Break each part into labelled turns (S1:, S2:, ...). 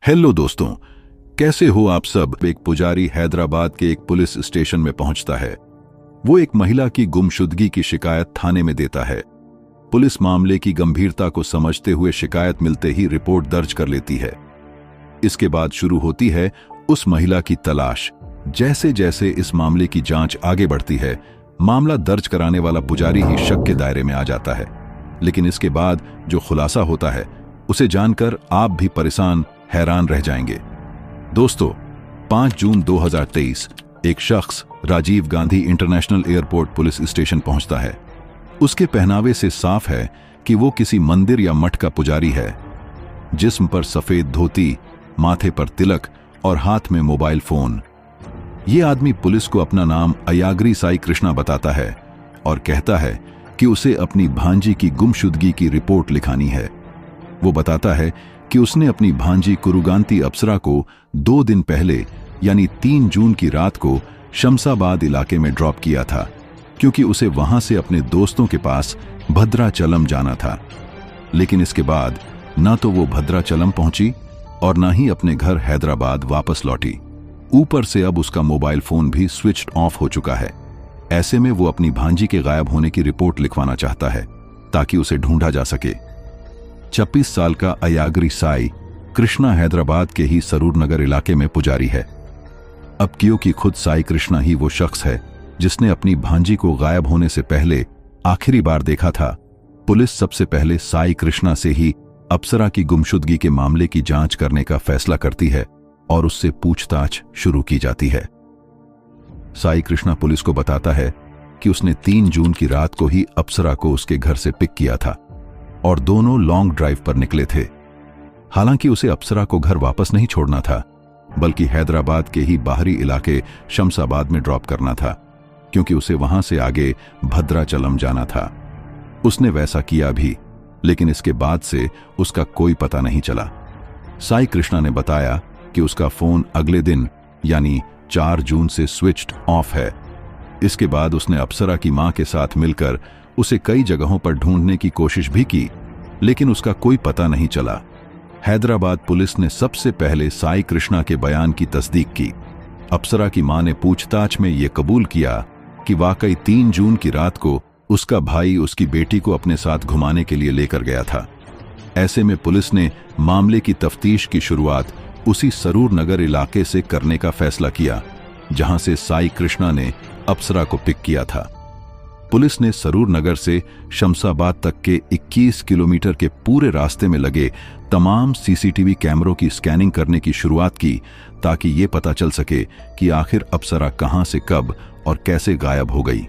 S1: Hello दोस्तों, कैसे हो आप सब। एक पुजारी हैदराबाद के एक पुलिस स्टेशन में पहुंचता है। वो एक महिला की गुमशुदगी की शिकायत थाने में देता है। पुलिस मामले की गंभीरता को समझते हुए शिकायत मिलते ही रिपोर्ट दर्ज कर लेती है। इसके बाद शुरू होती है उस महिला की तलाश। जैसे जैसे इस मामले की जांच आगे बढ़ती है, मामला दर्ज कराने वाला पुजारी ही शक के दायरे में आ जाता है। लेकिन इसके बाद जो खुलासा होता है उसे जानकर आप भी परेशान हैरान रह जाएंगे। दोस्तों, 5 जून 2023 एक शख्स Rajiv Gandhi international airport police station पहुंचता है। उसके पहनावे से साफ है कि वो किसी मंदिर या मठ का पुजारी है। जिस्म पर सफेद धोती, माथे पर तिलक और हाथ में मोबाइल फोन। ये आदमी पुलिस को अपना नाम अयाग्री साई कृष्णा बताता है और कहता है कि उसे अपनी भांजी की गुमशुदगी की रिपोर्ट लिखानी है। वो बताता है कि उसने अपनी भांजी कुरुगांती अप्सरा को 2 दिन पहले यानी 3 जून की रात को शमशाबाद इलाके में ड्रॉप किया था, क्योंकि उसे वहां से अपने दोस्तों के पास भद्राचलम जाना था। लेकिन इसके बाद ना तो वो भद्राचलम पहुंची और ना ही अपने घर हैदराबाद वापस लौटी। ऊपर से अब उसका मोबाइल फोन भी स्विच्ड ऑफ हो चुका है। ऐसे में वो अपनी भांजी के गायब होने की रिपोर्ट लिखवाना चाहता है ताकि उसे ढूंढा जा सके। 26 साल का अयाग्री साई कृष्णा हैदराबाद के ही सरूर नगर इलाके में पुजारी है। अब क्योंकि खुद साई कृष्णा ही वो शख्स है जिसने अपनी भांजी को गायब होने से पहले आखिरी बार देखा था, पुलिस सबसे पहले साई कृष्णा से ही अप्सरा की गुमशुदगी के मामले की जांच करने का फैसला करती है और उससे पूछताछ शुरू की जाती है। साई कृष्णा पुलिस को बताता है कि उसने 3 जून की रात को ही अप्सरा को उसके घर से पिक किया था और दोनों लॉन्ग ड्राइव पर निकले थे। हालांकि उसे अप्सरा को घर वापस नहीं छोड़ना था, बल्कि हैदराबाद के ही बाहरी इलाके शमशाबाद में ड्रॉप करना था, क्योंकि उसे वहां से आगे भद्राचलम जाना था। उसने वैसा किया भी, लेकिन इसके बाद से उसका कोई पता नहीं चला। साई कृष्णा ने बताया कि उसका फोन अगले दिन यानी 4 जून से स्विच्ड ऑफ है। इसके बाद उसने अप्सरा की मां के साथ मिलकर उसे कई जगहों पर ढूंढने की कोशिश भी की, लेकिन उसका कोई पता नहीं चला। हैदराबाद पुलिस ने सबसे पहले साई कृष्णा के बयान की तस्दीक की। अप्सरा की मां ने पूछताछ में यह कबूल किया कि वाकई 3 जून की रात को उसका भाई उसकी बेटी को अपने साथ घुमाने के लिए लेकर गया था। ऐसे में पुलिस ने मामले की तफ्तीश की शुरुआत उसी सरूर नगर इलाके से करने का फैसला किया, जहां से साई कृष्णा ने अप्सरा को पिक किया था। पुलिस ने सरूर नगर से शमशाबाद तक के 21 किलोमीटर के पूरे रास्ते में लगे तमाम सीसीटीवी कैमरों की स्कैनिंग करने की शुरुआत की, ताकि ये पता चल सके कि आखिर अप्सरा कहां से कब और कैसे गायब हो गई।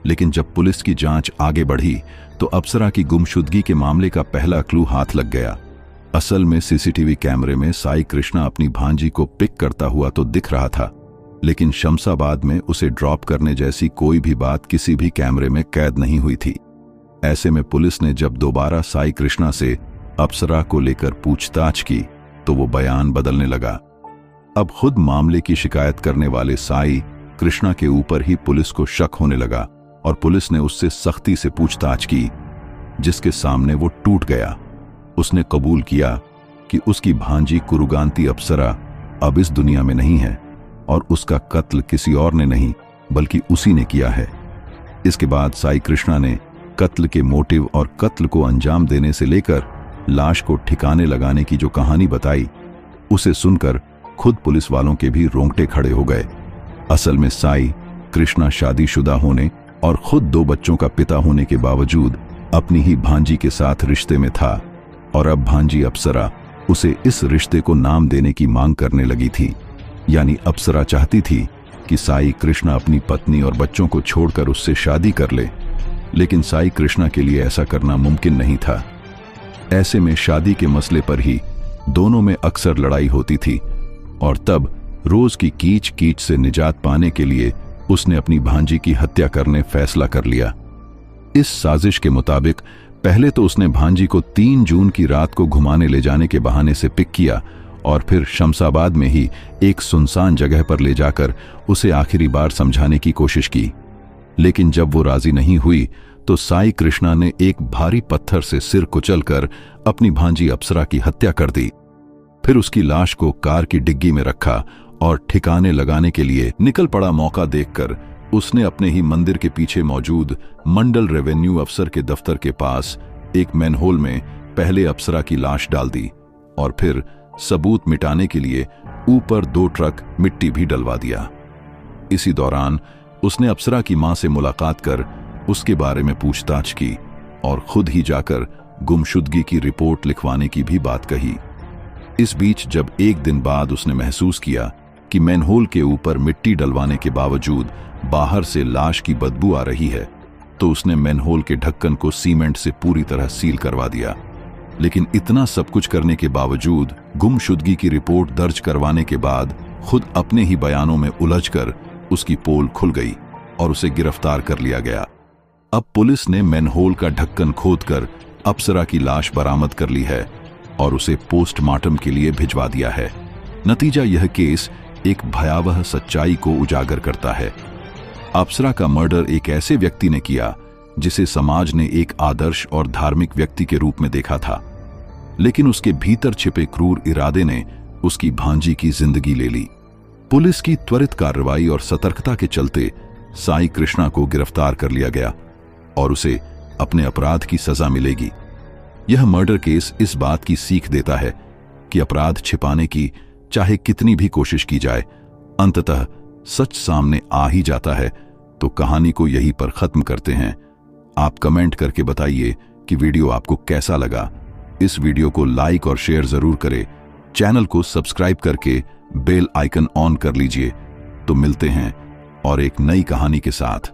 S1: लेकिन जब पुलिस की जांच आगे बढ़ी तो अप्सरा की गुमशुदगी के मामले का पहला क्लू हाथ लग गया। असल में सीसीटीवी कैमरे में साई कृष्णा अपनी भांजी को पिक करता हुआ तो दिख रहा था, लेकिन शमशाबाद में उसे ड्रॉप करने जैसी कोई भी बात किसी भी कैमरे में कैद नहीं हुई थी। ऐसे में पुलिस ने जब दोबारा साई कृष्णा से अप्सरा को लेकर पूछताछ की तो वो बयान बदलने लगा। अब खुद मामले की शिकायत करने वाले साई कृष्णा के ऊपर ही पुलिस को शक होने लगा और पुलिस ने उससे सख्ती से पूछताछ की, जिसके सामने वो टूट गया। उसने कबूल किया कि उसकी भांजी कुरुगांती अप्सरा अब इस दुनिया में नहीं है और उसका कत्ल किसी और ने नहीं बल्कि उसी ने किया है। इसके बाद साई कृष्णा ने कत्ल के मोटिव और कत्ल को अंजाम देने से लेकर लाश को ठिकाने लगाने की जो कहानी बताई, उसे सुनकर खुद पुलिस वालों के भी रोंगटे खड़े हो गए। असल में साई कृष्णा शादीशुदा होने और खुद 2 बच्चों का पिता होने के बावजूद अपनी ही भांजी के साथ रिश्ते में था और अब भांजी अप्सरा उसे इस रिश्ते को नाम देने की मांग करने लगी थी। यानी अप्सरा चाहती थी कि साई कृष्णा अपनी पत्नी और बच्चों को छोड़कर उससे शादी कर ले, लेकिन साई कृष्णा के लिए ऐसा करना मुमकिन नहीं था। ऐसे में शादी के मसले पर ही दोनों में अक्सर लड़ाई होती थी और तब रोज की कीच कीच से निजात पाने के लिए उसने अपनी भांजी की हत्या करने फैसला कर लिया। इस साजिश के मुताबिक पहले तो उसने भांजी को 3 जून की रात को घुमाने ले जाने के बहाने से पिक किया और फिर शमशाबाद में ही एक सुनसान जगह पर ले जाकर उसे आखिरी बार समझाने की कोशिश की। लेकिन जब वो राजी नहीं हुई तो साई कृष्णा ने एक भारी पत्थर से सिर कुचलकर अपनी भांजी अप्सरा की हत्या कर दी। फिर उसकी लाश को कार की डिग्गी में रखा और ठिकाने लगाने के लिए निकल पड़ा। मौका देखकर उसने अपने ही मंदिर के पीछे मौजूद मंडल रेवेन्यू अफसर के दफ्तर के पास एक मैनहोल में पहले अप्सरा की लाश डाल दी और फिर सबूत मिटाने के लिए ऊपर 2 ट्रक मिट्टी भी डलवा दिया। इसी दौरान उसने अप्सरा की मां से मुलाकात कर उसके बारे में पूछताछ की और खुद ही जाकर गुमशुदगी की रिपोर्ट लिखवाने की भी बात कही। इस बीच जब एक दिन बाद उसने महसूस किया कि मैनहोल के ऊपर मिट्टी डलवाने के बावजूद बाहर से लाश की बदबू आ रही है, तो उसने मैनहोल के ढक्कन को सीमेंट से पूरी तरह सील करवा दिया। लेकिन इतना सब कुछ करने के बावजूद गुमशुदगी की रिपोर्ट दर्ज करवाने के बाद खुद अपने ही बयानों में उलझकर उसकी पोल खुल गई और उसे गिरफ्तार कर लिया गया। अब पुलिस ने मैनहोल का ढक्कन खोदकर अप्सरा की लाश बरामद कर ली है और उसे पोस्टमार्टम के लिए भिजवा दिया है। नतीजा यह केस एक भयावह सच्चाई को उजागर करता है। अप्सरा का मर्डर एक ऐसे व्यक्ति ने किया जिसे समाज ने एक आदर्श और धार्मिक व्यक्ति के रूप में देखा था, लेकिन उसके भीतर छिपे क्रूर इरादे ने उसकी भांजी की जिंदगी ले ली। पुलिस की त्वरित कार्रवाई और सतर्कता के चलते साई कृष्णा को गिरफ्तार कर लिया गया और उसे अपने अपराध की सजा मिलेगी। यह मर्डर केस इस बात की सीख देता है कि अपराध छिपाने की चाहे कितनी भी कोशिश की जाए, अंततः सच सामने आ ही जाता है। तो कहानी को यहीं पर खत्म करते हैं। आप कमेंट करके बताइए कि वीडियो आपको कैसा लगा। इस वीडियो को लाइक और शेयर जरूर करें। चैनल को सब्सक्राइब करके बेल आइकन ऑन कर लीजिए। तो मिलते हैं और एक नई कहानी के साथ।